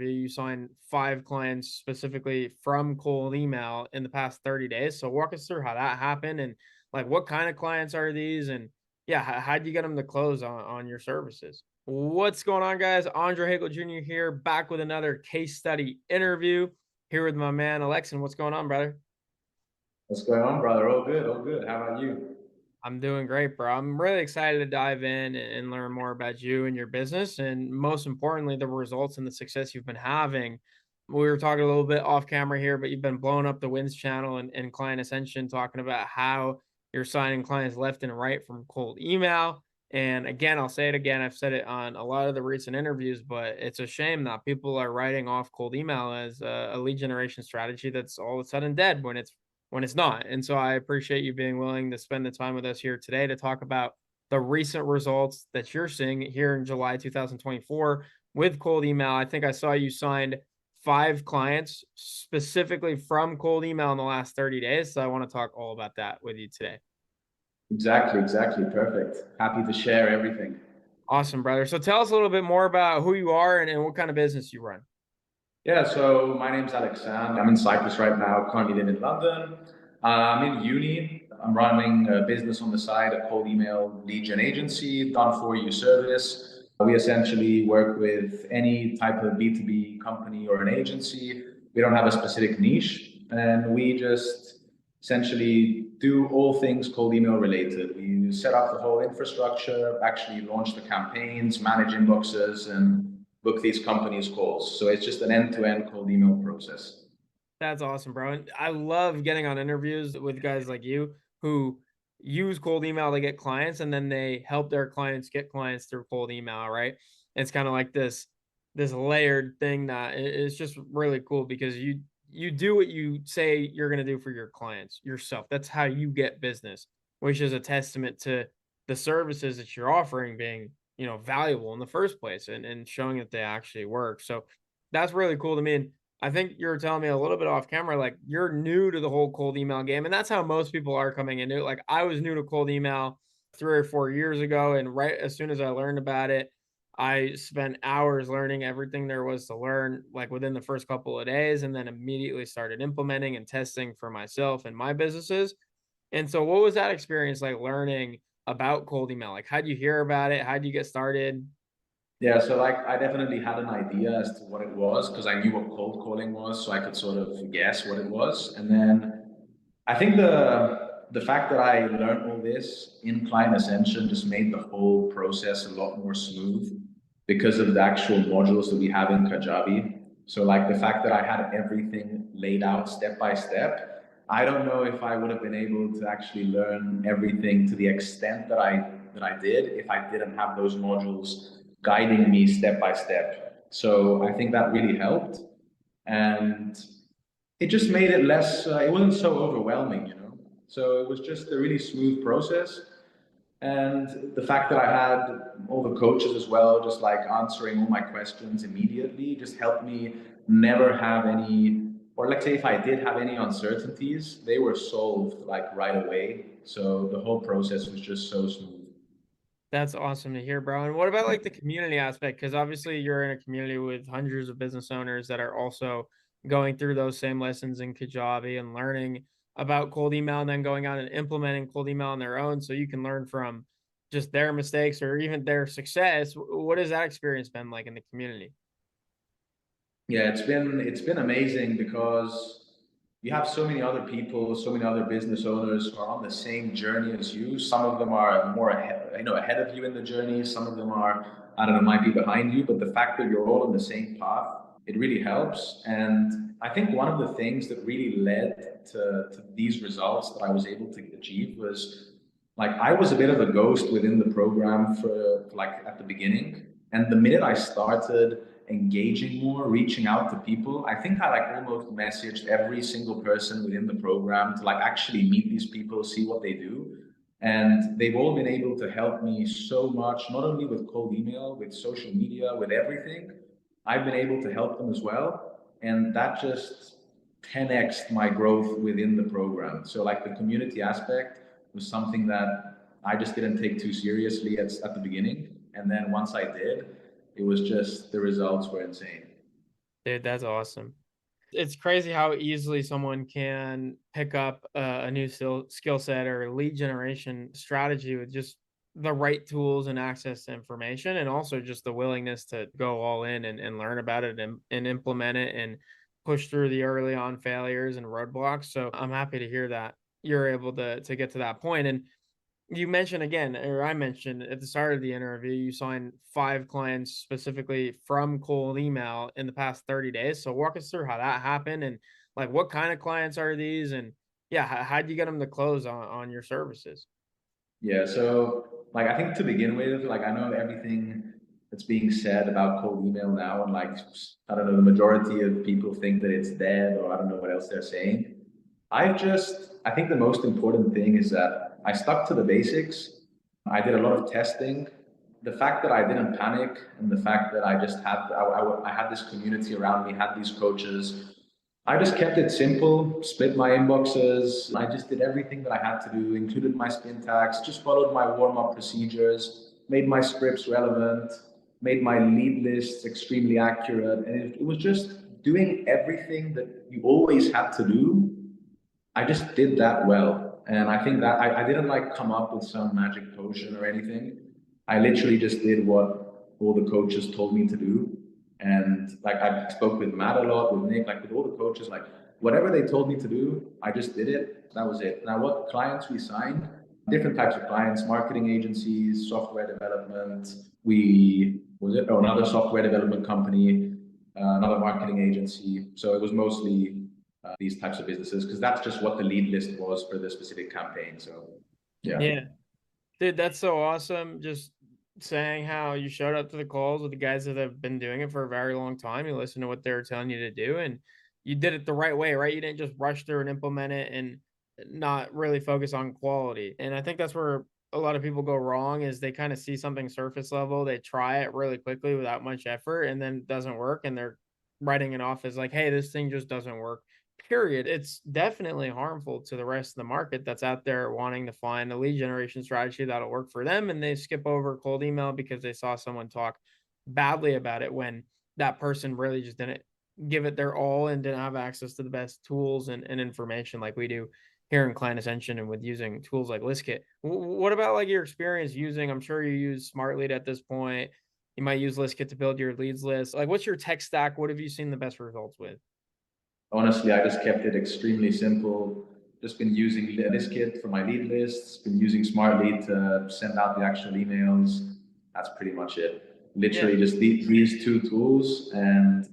You signed 5 clients specifically from cold email in the past 30 days. So walk us through how that happened and like what kind of clients are these? And yeah, how'd you get them to close on your services? What's going on, guys? Andre Hagel Jr. here, back with another case study interview here with my man Alexan. What's going on, brother? What's going on, brother? All good, all good. How about you? I'm doing great, bro. I'm really excited to dive in and learn more about you and your business, and most importantly, the results and the success you've been having. We were talking a little bit off camera here, but you've been blowing up the Wins channel and Client Ascension, talking about how you're signing clients left and right from cold email. And again, I'll say it again. I've said it on a lot of the recent interviews, but it's a shame that people are writing off cold email as a lead generation strategy that's all of a sudden dead when it's not. And so I appreciate you being willing to spend the time with us here today to talk about the recent results that you're seeing here in July 2024 with cold email. I think I saw you signed 5 clients specifically from cold email in the last 30 days. So I want to talk all about that with you today. Exactly, exactly. Perfect. Happy to share everything. Awesome, brother. So tell us a little bit more about who you are and what kind of business you run. Yeah, so my name's Alexan. I'm in Cyprus right now, currently live in London. I'm in uni. I'm running a business on the side, a cold email lead gen agency, done for you service. We essentially work with any type of B2B company or an agency. We don't have a specific niche, and we just essentially do all things cold email related. We set up the whole infrastructure, actually launch the campaigns, manage inboxes, and book these companies' calls. So it's just an end-to-end cold email process. That's awesome, bro. And I love getting on interviews with guys like you who use cold email to get clients and then they help their clients get clients through cold email, right? It's kind of like this layered thing that is just really cool because you do what you say you're going to do for your clients yourself. That's how you get business, which is a testament to the services that you're offering being, valuable in the first place and showing that they actually work. So that's really cool to me. And I think you were telling me a little bit off camera, like you're new to the whole cold email game. And that's how most people are coming into it. Like I was new to cold email 3 or 4 years ago. And right as soon as I learned about it, I spent hours learning everything there was to learn, like within the first couple of days, and then immediately started implementing and testing for myself and my businesses. And so, what was that experience like learning about cold email? Like, how'd you hear about it? How'd you get started? Yeah, so like I definitely had an idea as to what it was because I knew what cold calling was, so I could sort of guess what it was. And then I think the fact that I learned all this in Client Ascension just made the whole process a lot more smooth because of the actual modules that we have in Kajabi. So like the fact that I had everything laid out step by step, I don't know if I would have been able to actually learn everything to the extent that I did if I didn't have those modules guiding me step by step. So I think that really helped. And it just made it less, it wasn't so overwhelming, you know? So it was just a really smooth process. And the fact that I had all the coaches as well, just like answering all my questions immediately, just helped me never have any, or let's say if I did have any uncertainties, they were solved like right away. So the whole process was just so smooth. That's awesome to hear, bro. And what about like the community aspect? Because obviously you're in a community with hundreds of business owners that are also going through those same lessons in Kajabi and learning about cold email and then going out and implementing cold email on their own so you can learn from just their mistakes or even their success. What has that experience been like in the community? Yeah, it's been amazing because you have so many other people, so many other business owners who are on the same journey as you. Some of them are more ahead, ahead of you in the journey. Some of them are, I don't know, might be behind you. But the fact that you're all on the same path, it really helps. And I think one of the things that really led to these results that I was able to achieve was like I was a bit of a ghost within the program for like at the beginning. And the minute I started engaging more, reaching out to people, I think I like almost messaged every single person within the program to like actually meet these people, see what they do. And they've all been able to help me so much, not only with cold email, with social media, with everything. I've been able to help them as well. And that just 10x my growth within the program. So like the community aspect was something that I just didn't take too seriously at the beginning. And then once I did, it was just the results were insane. Dude, that's awesome. It's crazy how easily someone can pick up a new skill set or lead generation strategy with just the right tools and access to information, and also just the willingness to go all in and learn about it and implement it and push through the early on failures and roadblocks. So I'm happy to hear that you're able to get to that point. And you mentioned again, or I mentioned at the start of the interview, you signed 5 clients specifically from cold email in the past 30 days. So walk us through how that happened and like what kind of clients are these? And yeah, how'd you get them to close on your services? Yeah, so like I think to begin with, like I know everything that's being said about cold email now, and like I don't know, the majority of people think that it's dead, or I don't know what else they're saying. I think the most important thing is that I stuck to the basics. I did a lot of testing. The fact that I didn't panic, and the fact that I just had, I had this community around me, had these coaches. I just kept it simple, split my inboxes. I just did everything that I had to do, included my spin tags, just followed my warm up procedures, made my scripts relevant, made my lead lists extremely accurate. And it was just doing everything that you always had to do. I just did that well. And I think that I didn't like come up with some magic potion or anything. I literally just did what all the coaches told me to do. And like I spoke with Matt a lot, with Nick, like with all the coaches, like whatever they told me to do, I just did it. That was it. Now, what clients we signed, different types of clients, marketing agencies, software development. Another software development company, another marketing agency. So it was mostly these types of businesses because that's just what the lead list was for the specific campaign. So, yeah. Yeah. Dude, that's so awesome. Just saying how you showed up to the calls with the guys that have been doing it for a very long time. You listened to what they were telling you to do and you did it the right way, right? You didn't just rush through and implement it and not really focus on quality. And I think that's where a lot of people go wrong is they kind of see something surface level, they try it really quickly without much effort and then it doesn't work and they're writing it off as like, hey, this thing just doesn't work. Period. It's definitely harmful to the rest of the market that's out there wanting to find a lead generation strategy that'll work for them. And they skip over cold email because they saw someone talk badly about it when that person really just didn't give it their all and didn't have access to the best tools and information like we do here in Client Ascension and with using tools like ListKit. What about like your experience using? I'm sure you use Smart Lead at this point. You might use ListKit to build your leads list. Like, what's your tech stack? What have you seen the best results with? Honestly, I just kept it extremely simple. Just been using ListKit for my lead lists, been using Smart Lead to send out the actual emails. That's pretty much it. Yeah. Literally just these two tools, and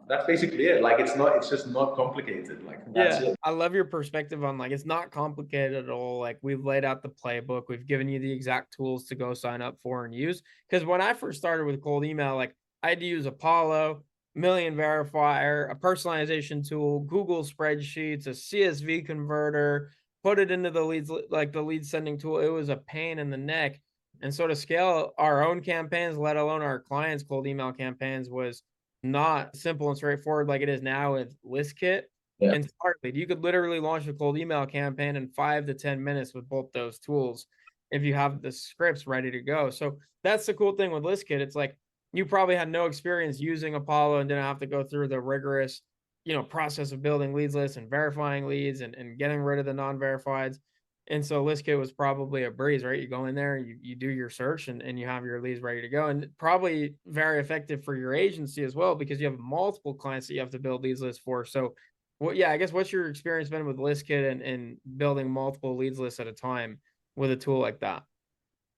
that's basically it. Like it's just not complicated. Like that's Yeah, it. I love your perspective on like it's not complicated at all. Like we've laid out the playbook, we've given you the exact tools to go sign up for and use. Because when I first started with cold email, like I had to use Apollo, Million Verifier, a personalization tool, Google spreadsheets, a CSV converter, put it into the leads like the lead sending tool. It was a pain in the neck. And so to scale our own campaigns, let alone our clients' cold email campaigns, was not simple and straightforward like it is now with ListKit Yeah. and Smartlead. You could literally launch a cold email campaign in 5 to 10 minutes with both those tools if you have the scripts ready to go. So that's the cool thing with ListKit. It's like you probably had no experience using Apollo and didn't have to go through the rigorous, process of building leads lists and verifying leads and getting rid of the non-verifieds. And so ListKit was probably a breeze, right? You go in there, you do your search and you have your leads ready to go. And probably very effective for your agency as well, because you have multiple clients that you have to build leads lists for. So well, yeah, I guess what's your experience been with ListKit and building multiple leads lists at a time with a tool like that?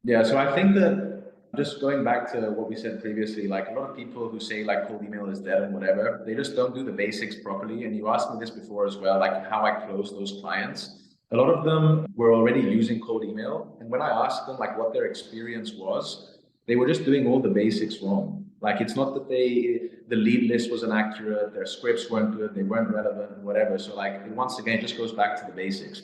Yeah, so I think that just going back to what we said previously, like a lot of people who say like cold email is dead and whatever, they just don't do the basics properly. And you asked me this before as well, like how I close those clients. A lot of them were already using cold email. And when I asked them like what their experience was, they were just doing all the basics wrong. Like it's not that the lead list was inaccurate, their scripts weren't good, they weren't relevant, and whatever. So like once again, it just goes back to the basics.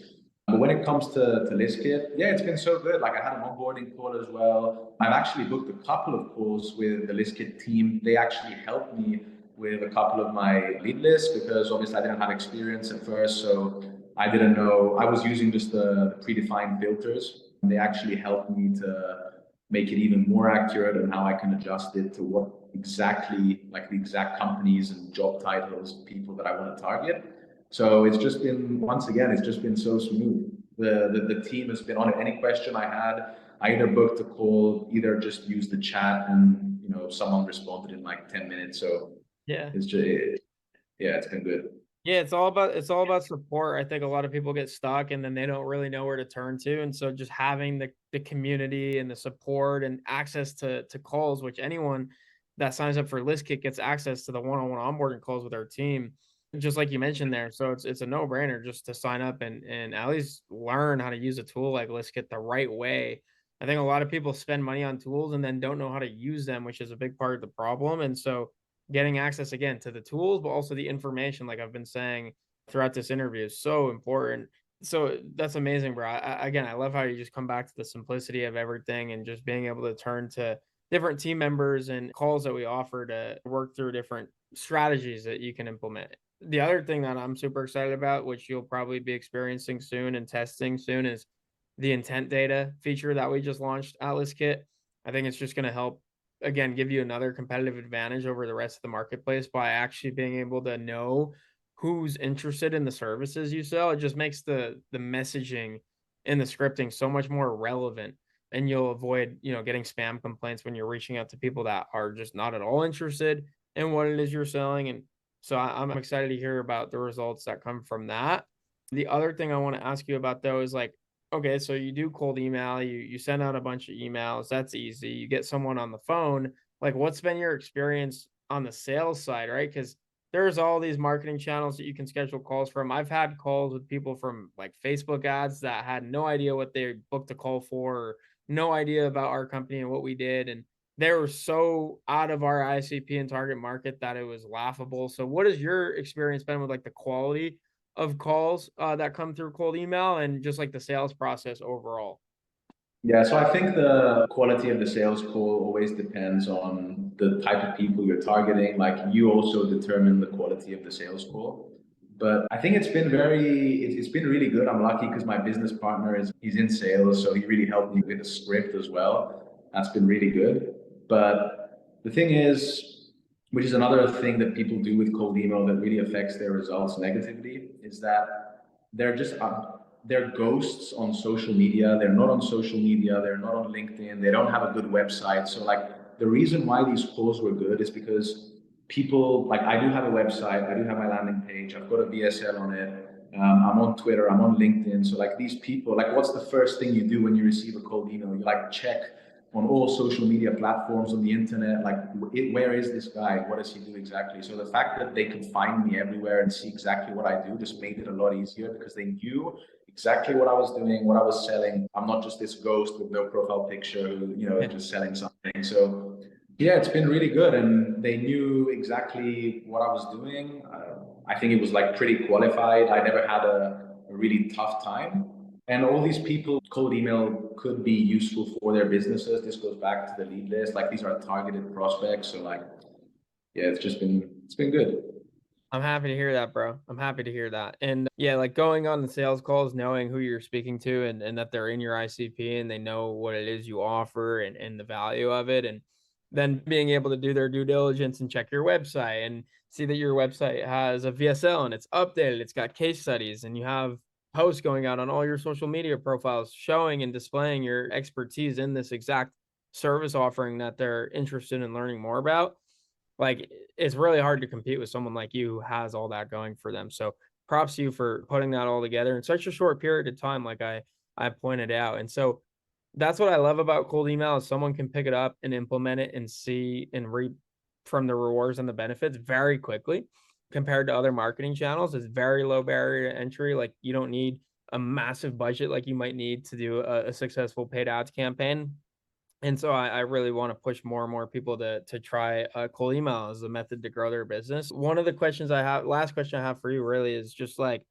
But when it comes to ListKit, yeah, it's been so good. Like I had an onboarding call as well. I've actually booked a couple of calls with the ListKit team. They actually helped me with a couple of my lead lists because obviously I didn't have experience at first. So I didn't know. I was using just the predefined filters. They actually helped me to make it even more accurate and how I can adjust it to what exactly like the exact companies and job titles, people that I want to target. So it's just been, once again, it's just been so smooth. The team has been on it. Any question I had, I either booked a call, either just used the chat, and someone responded in like 10 minutes. So Yeah. it's just, yeah, it's been good. Yeah, it's all about support. I think a lot of people get stuck and then they don't really know where to turn to. And so just having the community and the support and access to calls, which anyone that signs up for ListKit gets access to the one-on-one onboarding calls with our team, just like you mentioned there. So it's a no-brainer just to sign up and at least learn how to use a tool like ListKit the right way. I think a lot of people spend money on tools and then don't know how to use them, which is a big part of the problem. And so getting access again to the tools, but also the information, like I've been saying throughout this interview, is so important. So that's amazing, bro. Again, I love how you just come back to the simplicity of everything and just being able to turn to different team members and calls that we offer to work through different strategies that you can implement. The other thing that I'm super excited about, which you'll probably be experiencing soon and testing soon, is the intent data feature that we just launched at ListKit. I think it's just going to help again give you another competitive advantage over the rest of the marketplace by actually being able to know who's interested in the services you sell. It just makes the messaging and the scripting so much more relevant, and you'll avoid getting spam complaints when you're reaching out to people that are just not at all interested in what it is you're selling. And so I'm excited to hear about the results that come from that. The other thing I want to ask you about though is like, okay, so you do cold email, you send out a bunch of emails, that's easy. You get someone on the phone. Like what's been your experience on the sales side, right? Because there's all these marketing channels that you can schedule calls from. I've had calls with people from like Facebook ads that had no idea what they booked a call for, or no idea about our company and what we did. And they were so out of our ICP and target market that it was laughable. So what has your experience been with like the quality of calls that come through cold email and just like the sales process overall? Yeah, so I think the quality of the sales call always depends on the type of people you're targeting. Like you also determine the quality of the sales call. But I think it's been really good. I'm lucky because my business partner he's in sales, so he really helped me with the script as well. That's been really good. But the thing is, which is another thing that people do with cold email that really affects their results negatively, is that they're just they're ghosts on social media. They're not on social media. They're not on LinkedIn. They don't have a good website. So like the reason why these calls were good is because people like I do have a website. I do have my landing page. I've got a VSL on it. I'm on Twitter. I'm on LinkedIn. So like these people, like what's the first thing you do when you receive a cold email? You like check on all social media platforms on the internet, like where is this guy? What does he do exactly? So the fact that they could find me everywhere and see exactly what I do just made it a lot easier because they knew exactly what I was doing, what I was selling. I'm not just this ghost with no profile picture who, Yeah. just selling something. So yeah, it's been really good. And they knew exactly what I was doing. I think it was like pretty qualified. I never had a really tough time. And all these people, cold email could be useful for their businesses. This goes back to the lead list. Like these are targeted prospects. So like, yeah, it's been good. I'm happy to hear that, bro. I'm happy to hear that. And yeah, like going on the sales calls, knowing who you're speaking to and that they're in your ICP and they know what it is you offer and the value of it. And then being able to do their due diligence and check your website and see that your website has a VSL and it's updated, it's got case studies, and you have posts going out on all your social media profiles showing and displaying your expertise in this exact service offering that they're interested in learning more about. Like it's really hard to compete with someone like you who has all that going for them. So props to you for putting that all together in such a short period of time, like I pointed out. And so that's what I love about cold email is someone can pick it up and implement it and see and reap from the rewards and the benefits very quickly compared to other marketing channels. It's very low barrier to entry. Like you don't need a massive budget like you might need to do a successful paid ads campaign. And so I really want to push more and more people to try cold email as a method to grow their business. One of the questions I have, last question I have for you really is just like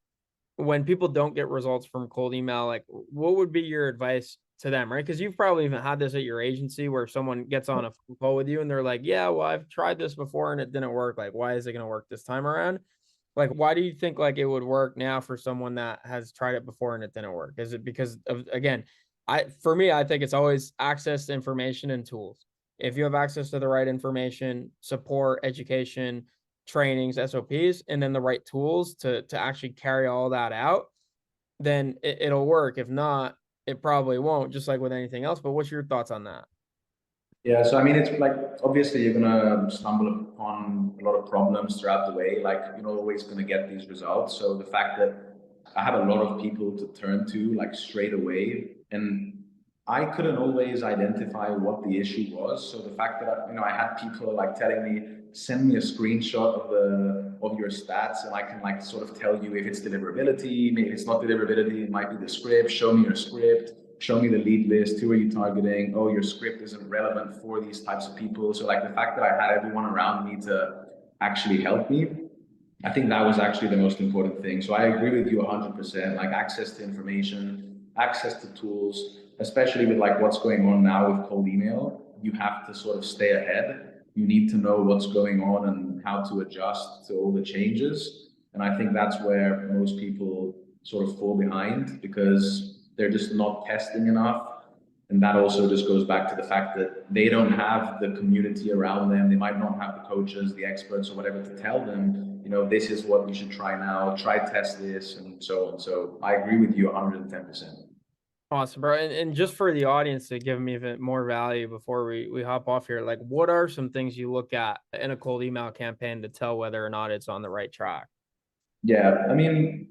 when people don't get results from cold email, like what would be your advice to them, right? Because you've probably even had this at your agency where someone gets on a phone call with you and they're like, yeah, well, I've tried this before and it didn't work. Like, why is it going to work this time around? Like, why do you think like it would work now for someone that has tried it before and it didn't work? Is it because of again, for me, I think it's always access to information and tools. if you have access to the right information, support, education, trainings, SOPs, and then the right tools to actually carry all that out, then it'll work. If not, it probably won't, just like with anything else. But what's your thoughts on that? Yeah, so I mean, it's like obviously you're gonna stumble upon a lot of problems throughout the way. Like you're not always gonna get these results. So the fact that I had a lot of people to turn to like straight away, and I couldn't always identify what the issue was. So the fact that I had people like telling me, send me a screenshot of your stats, and I can like sort of tell you if it's deliverability, maybe it's not deliverability, it might be the script. Show me your script. Show me the lead list. Who are you targeting? Oh, your script isn't relevant for these types of people. So like the fact that I had everyone around me to actually help me, I think that was actually the most important thing. So I agree with you 100%. Like access to information, access to tools, especially with like what's going on now with cold email, you have to sort of stay ahead. You need to know what's going on and how to adjust to all the changes. And I think that's where most people sort of fall behind because they're just not testing enough. And that also just goes back to the fact that they don't have the community around them. They might not have the coaches, the experts, or whatever to tell them, this is what we should try now, try test this, and so on. So I agree with you 110%. Awesome, bro. And just for the audience to give me even more value before we hop off here, like what are some things you look at in a cold email campaign to tell whether or not it's on the right track? Yeah, I mean,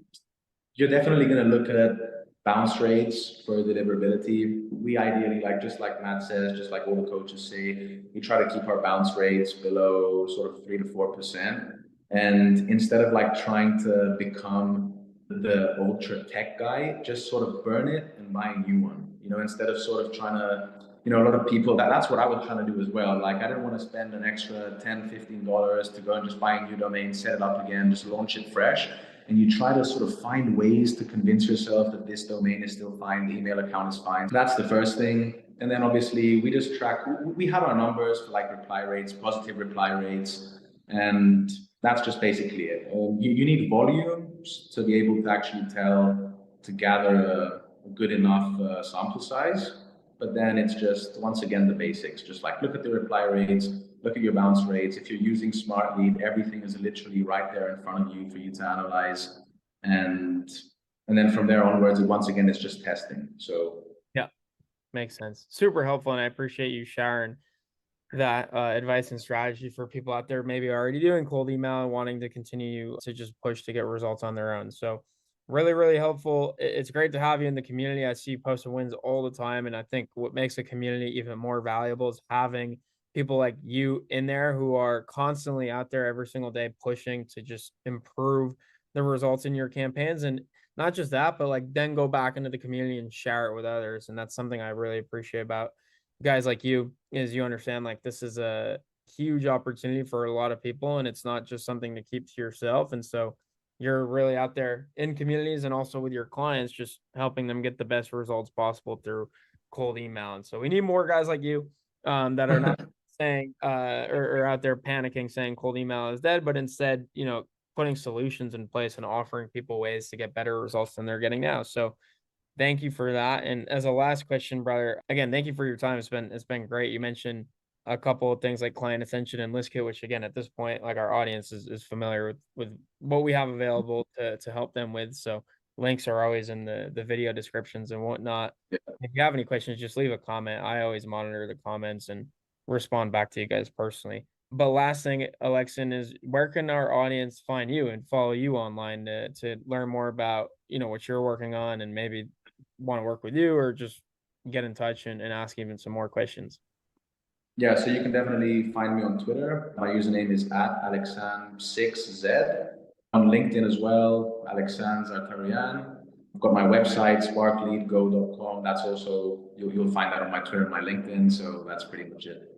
you're definitely going to look at bounce rates for deliverability. We ideally, like just like Matt says, just like all the coaches say, we try to keep our bounce rates below sort of 3 to 4%. And instead of like trying to become the ultra tech guy, just sort of burn it and buy a new one. Instead of sort of trying to, a lot of people that's what I was trying to do as well. Like I didn't want to spend an extra $10, $15 to go and just buy a new domain, set it up again, just launch it fresh, and you try to sort of find ways to convince yourself that this domain is still fine, the email account is fine. So that's the first thing. And then obviously we just track, we have our numbers for like reply rates, positive reply rates, and that's just basically it. You need volumes to be able to actually to gather a good enough sample size. But then it's just, once again, the basics. Just like look at the reply rates, look at your bounce rates. If you're using Smart Lead, everything is literally right there in front of you for you to analyze. And then from there onwards, once again, it's just testing. So Yeah, makes sense. Super helpful. And I appreciate you sharing that advice and strategy for people out there maybe already doing cold email and wanting to continue to just push to get results on their own. So really, really helpful. It's great to have you in the community. I see you posting wins all the time. And I think what makes a community even more valuable is having people like you in there who are constantly out there every single day pushing to just improve the results in your campaigns. And not just that, but like then go back into the community and share it with others. And that's something I really appreciate about guys like you is you understand like this is a huge opportunity for a lot of people and it's not just something to keep to yourself. And so you're really out there in communities and also with your clients just helping them get the best results possible through cold email. And so we need more guys like you that are not saying or out there panicking saying cold email is dead, but instead putting solutions in place and offering people ways to get better results than they're getting now. So thank you for that. And as a last question, brother, again, thank you for your time. It's been great. You mentioned a couple of things like client attention and ListKit, which again, at this point, like our audience is familiar with what we have available to help them with. So links are always in the video descriptions and whatnot. If you have any questions, just leave a comment. I always monitor the comments and respond back to you guys personally. But last thing, Alexan, is where can our audience find you and follow you online to learn more about what you're working on and maybe want to work with you or just get in touch and ask even some more questions? yeah, so you can definitely find me on Twitter. My username is at Alexan6Z. On LinkedIn as well, Alexan Zartarian. I've got my website, sparkleadgo.com. That's also, you'll find that on my Twitter and my LinkedIn. So that's pretty much it.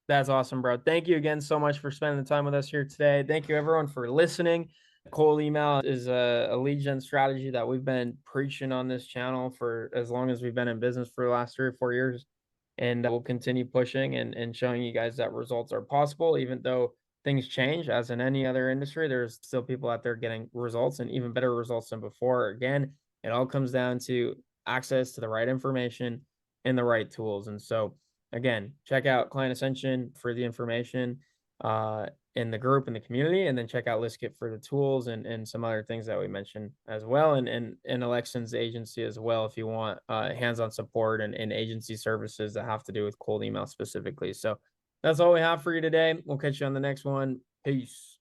That's awesome, bro. Thank you again so much for spending the time with us here today. Thank you, everyone, for listening. Cold email is a lead gen strategy that we've been preaching on this channel for as long as we've been in business for the last 3 or 4 years. And we'll continue pushing and showing you guys that results are possible, even though things change. As in any other industry, there's still people out there getting results and even better results than before. Again, it all comes down to access to the right information and the right tools. And so again, check out Client Ascension for the information in the group in the community, and then check out ListKit for the tools and some other things that we mentioned as well, and Alexan's agency as well if you want hands-on support and agency services that have to do with cold email specifically. So that's all we have for you today. We'll catch you on the next one. Peace.